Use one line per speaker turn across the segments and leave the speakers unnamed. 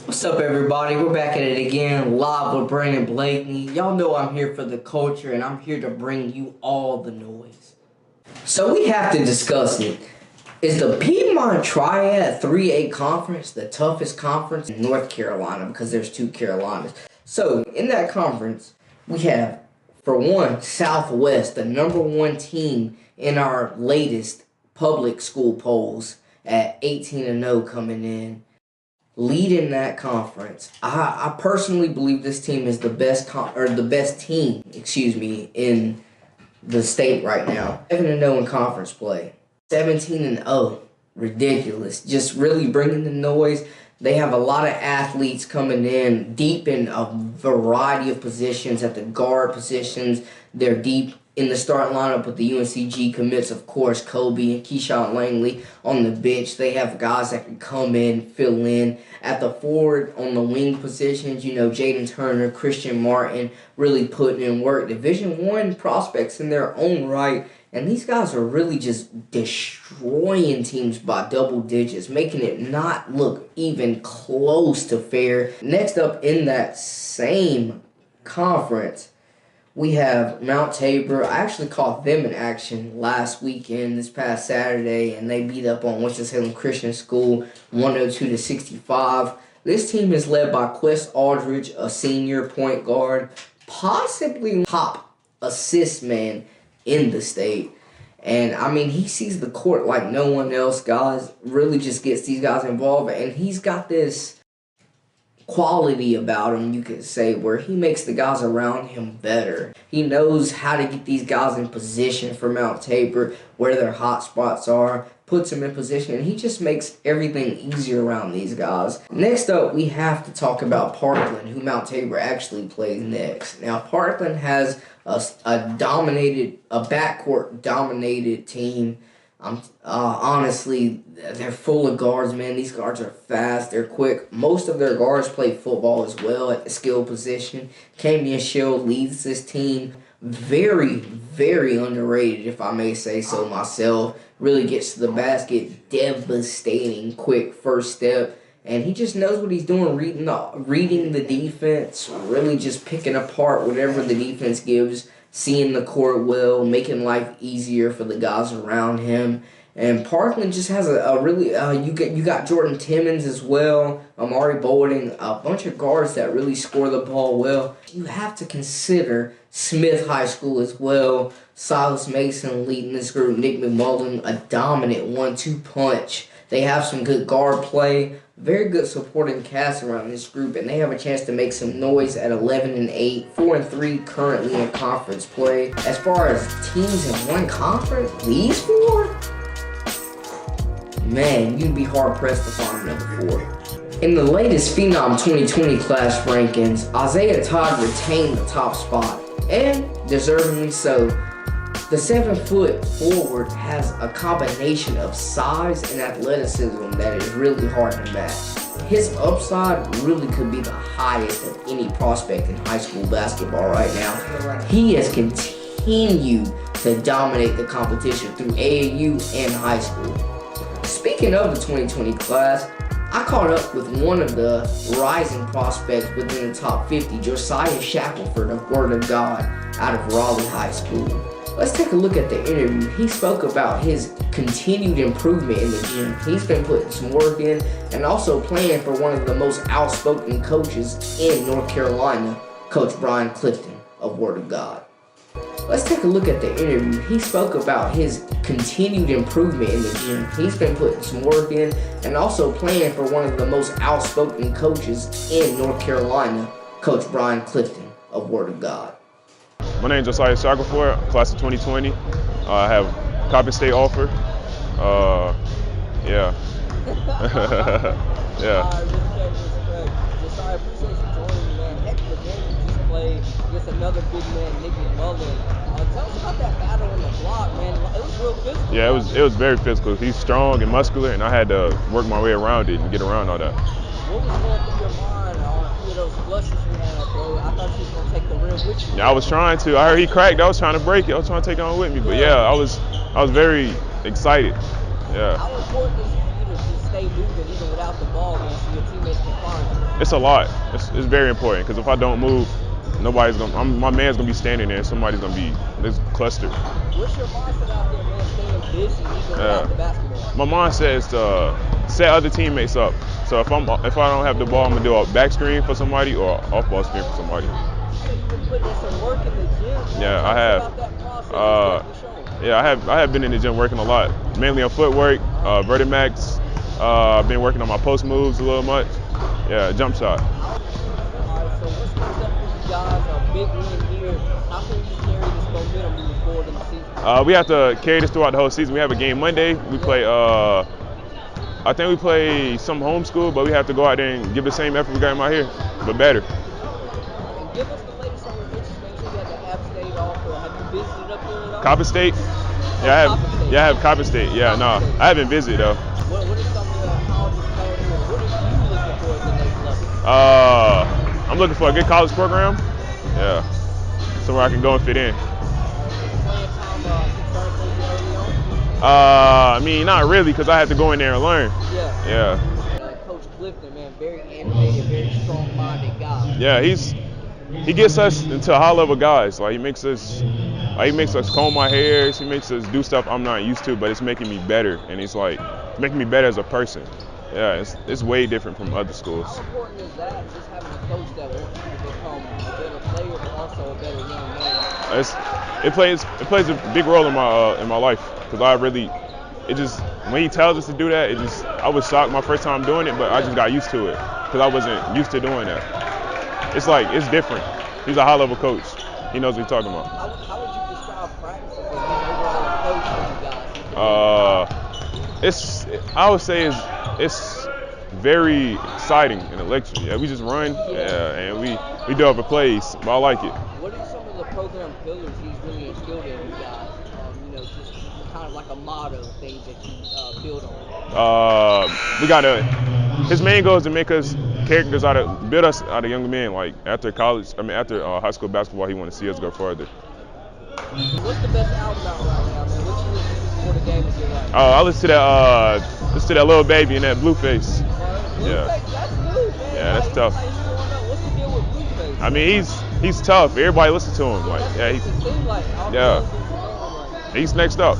What's up, everybody? We're back at it again, live with Brandon Blakney. Y'all know I'm here for the culture, and I'm here to bring you all the noise. So we have to discuss it. Is the Piedmont Triad 3A Conference the toughest conference in North Carolina? Because there's two Carolinas. So in that conference, we have, for one, Southwest, the #1 team in our latest public school polls at 18-0 coming in. Leading that conference. I personally believe this team is the best team, in the state right now. 7-0 in conference play. 17-0. Ridiculous. Just really bringing the noise. They have a lot of athletes coming in deep in a variety of positions at the guard positions. They're deep in the starting lineup with the UNCG commits, of course, Kobe and Keyshawn Langley on the bench. They have guys that can come in, fill in. At the forward, on the wing positions, Jaden Turner, Christian Martin, really putting in work. Division I prospects in their own right. And these guys are really just destroying teams by double digits, making it not look even close to fair. Next up in that same conference, we have Mount Tabor. I actually caught them in action last weekend, this past Saturday, and they beat up on Winston-Salem Christian School 102-65. This team is led by Quest Aldridge, a senior point guard, possibly top assist man in the state. And, he sees the court like no one else, guys. Really just gets these guys involved, and he's got this quality about him, you could say, where he makes the guys around him better. He knows how to get these guys in position for Mount Tabor, where their hot spots are, puts them in position, and he just makes everything easier around these guys. Next up, we have to talk about Parkland, who Mount Tabor actually plays next. Now, Parkland has a backcourt-dominated team. Honestly, they're full of guards, man. These guards are fast. They're quick. Most of their guards play football as well at the skill position. Camion Shield leads this team. Very, very underrated, if I may say so myself. Really gets to the basket. Devastating quick first step. And he just knows what he's doing, reading the defense, really just picking apart whatever the defense gives, seeing the court well, making life easier for the guys around him. And Parkland just has a really you got Jordan Timmons as well, Amari Bowling, a bunch of guards that really score the ball well. You have to consider Smith High School as well. Silas Mason leading this group, Nick McMullen, a dominant 1-2 punch. They have some good guard play, very good supporting cast around this group, and they have a chance to make some noise at 11-8, 4-3 currently in conference play. As far as teams in one conference, these four, man, you'd be hard-pressed to find number 4. In the latest Phenom 2020 class rankings, Isaiah Todd retained the top spot, and deservingly so. The 7-foot forward has a combination of size and athleticism that is really hard to match. His upside really could be the highest of any prospect in high school basketball right now. He has continued to dominate the competition through AAU and high school. Speaking of the 2020 class, I caught up with one of the rising prospects within the top 50, Josiah Shackleford of Word of God out of Raleigh High School. Let's take a look at the interview. He spoke about his continued improvement in the gym. He's been putting some work in and also playing for one of the most outspoken coaches in North Carolina, Coach Brian Clifton of Word of God. Let's take a look at the interview. He spoke about his continued improvement in the gym. He's been putting some work in and also playing for one of the most outspoken coaches in North Carolina, Coach Brian Clifton of Word of God.
My name is Josiah Shackleford, class of 2020. I have Coppin State offer. Yeah. Yeah.
Josiah, appreciate you joining me, man. Heck of a game you just played against another big man, Nick McMullen. Tell us about that battle in the block, man. It was real physical.
Yeah, it was very physical. He's strong and muscular, and I had to work my way around it and get around all that.
What was going through your mind on a few of those flushes you had, bro? I thought you was gonna take the rim with you.
Yeah, I was trying to. I heard he cracked. I was trying to break it. I was trying to take it on with me. But yeah, I was very excited. Yeah.
How important is it for you to just stay moving even without the ball, man, so your teammates can find you?
It's a lot. It's very important because if I don't move, nobody's gonna. My man's gonna be standing there. Somebody's gonna be this clustered.
What's your mindset out there, man, staying busy even without the basketball?
My mindset is to set other teammates up. So if I don't have the ball, I'm gonna do a back screen for somebody or off ball screen for somebody.
So you've been putting in some work in the gym.
Yeah, I have.
About that process,
yeah, I have been in the gym working a lot, mainly on footwork, vertimax. I've been working on my post moves a little much. Yeah, jump shot.
Alright, so what's next up for you guys? A big win here. How can you carry this momentum moving forward in the season?
We have to carry this throughout the whole season. We have a game Monday. We play. I think we play some homeschool, but we have to go out there and give the same effort we got out here, but better.
And give us the latest on your visits. Make sure you have the App State offer. Have you visited up there at all?
Coppin State? I have Coppin State. Yeah, no, I haven't visited though.
What are some of the colleges playing here? What are you looking for at the next level?
I'm looking for a good college program. Yeah, somewhere I can go and fit in.
Playing time concern for you early on?
I mean, not really, because I have to go in there and learn. Yeah.
Coach Clifton, man, very animated, very strong-minded guy.
Yeah, he gets us into high level guys. Like he makes us comb my hairs. He makes us do stuff I'm not used to, but it's making me better, and it's making me better as a person. Yeah, it's way different from other schools.
How important is that? Just having a coach that wants you to become a better player, but also a better young man.
It plays a big role in my life because when he tells us to do that, I was shocked my first time doing it, but I just got used to it because I wasn't used to doing that. It's different. He's a high level coach. He knows what he's talking about.
How would you describe practice as an overall coach for you guys?
I would say it's very exciting and electric. Yeah, we just run, and we do other plays, but I like it.
What are some of the program pillars he's really instilled in you guys? Just kind of like a motto, things that you build on.
His main goal is to make us characters build us out of younger men. Like after high school basketball, he want to see us go further.
What's the best album out right now, man? What you listen to before the game is get right?
I listen to that Little Baby and that Blueface.
Blueface, that's new, man.
Yeah, that's tough.
What's the deal with Blueface?
I mean, he's tough. Everybody listens to him. He's next up.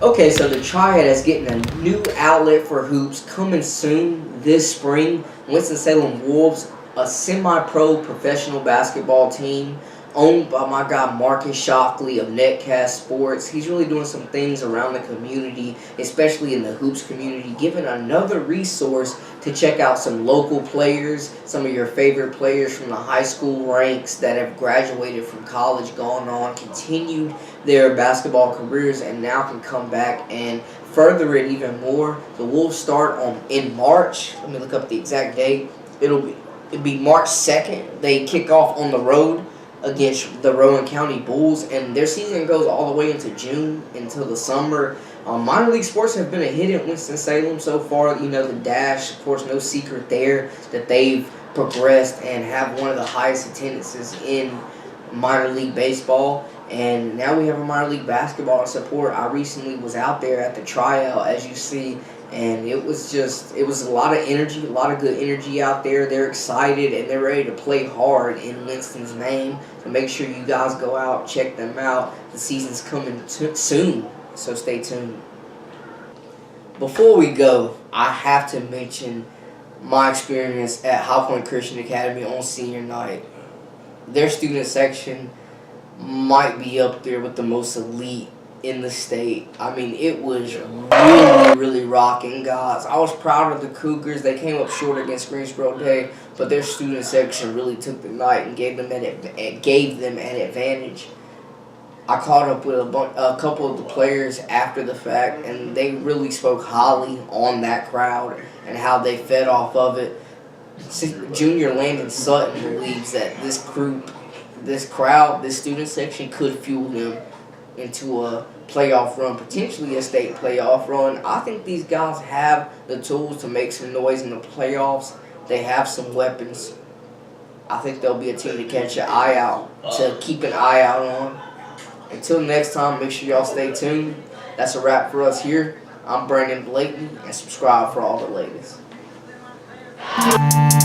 Okay, so the Triad is getting a new outlet for hoops coming soon this spring. Winston-Salem Wolves, a semi-pro professional basketball team owned by my guy Marcus Shockley of Netcast Sports. He's really doing some things around the community, especially in the hoops community, giving another resource to check out some local players, some of your favorite players from the high school ranks that have graduated from college, gone on, continued their basketball careers, and now can come back and further it even more. The Wolves start in March. Let me look up the exact date. It'll be March 2nd. They kick off on the road against the Rowan County Bulls, and their season goes all the way into June, until the summer. Minor league sports have been a hit in Winston-Salem so far. The Dash, of course, no secret there that they've progressed and have one of the highest attendances in minor league baseball. And now we have a minor league basketball to support. I recently was out there at the tryout, as you see, and it was a lot of energy, a lot of good energy out there. They're excited and they're ready to play hard in Winston's name. So make sure you guys go out, check them out. The season's coming soon, so stay tuned. Before we go, I have to mention my experience at High Point Christian Academy on senior night. Their student section might be up there with the most elite in the state. I mean, it was really, really rocking, guys. I was proud of the Cougars. They came up short against Greensboro Day, but their student section really took the night and gave them an advantage. I caught up with a couple of the players after the fact, and they really spoke highly on that crowd and how they fed off of it. Junior Landon Sutton believes that this group, this crowd, this student section could fuel them into a playoff run, potentially a state playoff run. I think these guys have the tools to make some noise in the playoffs. They have some weapons. I think they'll be a team to keep an eye out on. Until next time, make sure y'all stay tuned. That's a wrap for us here. I'm Brandon Blakney, and subscribe for all the latest. Bye.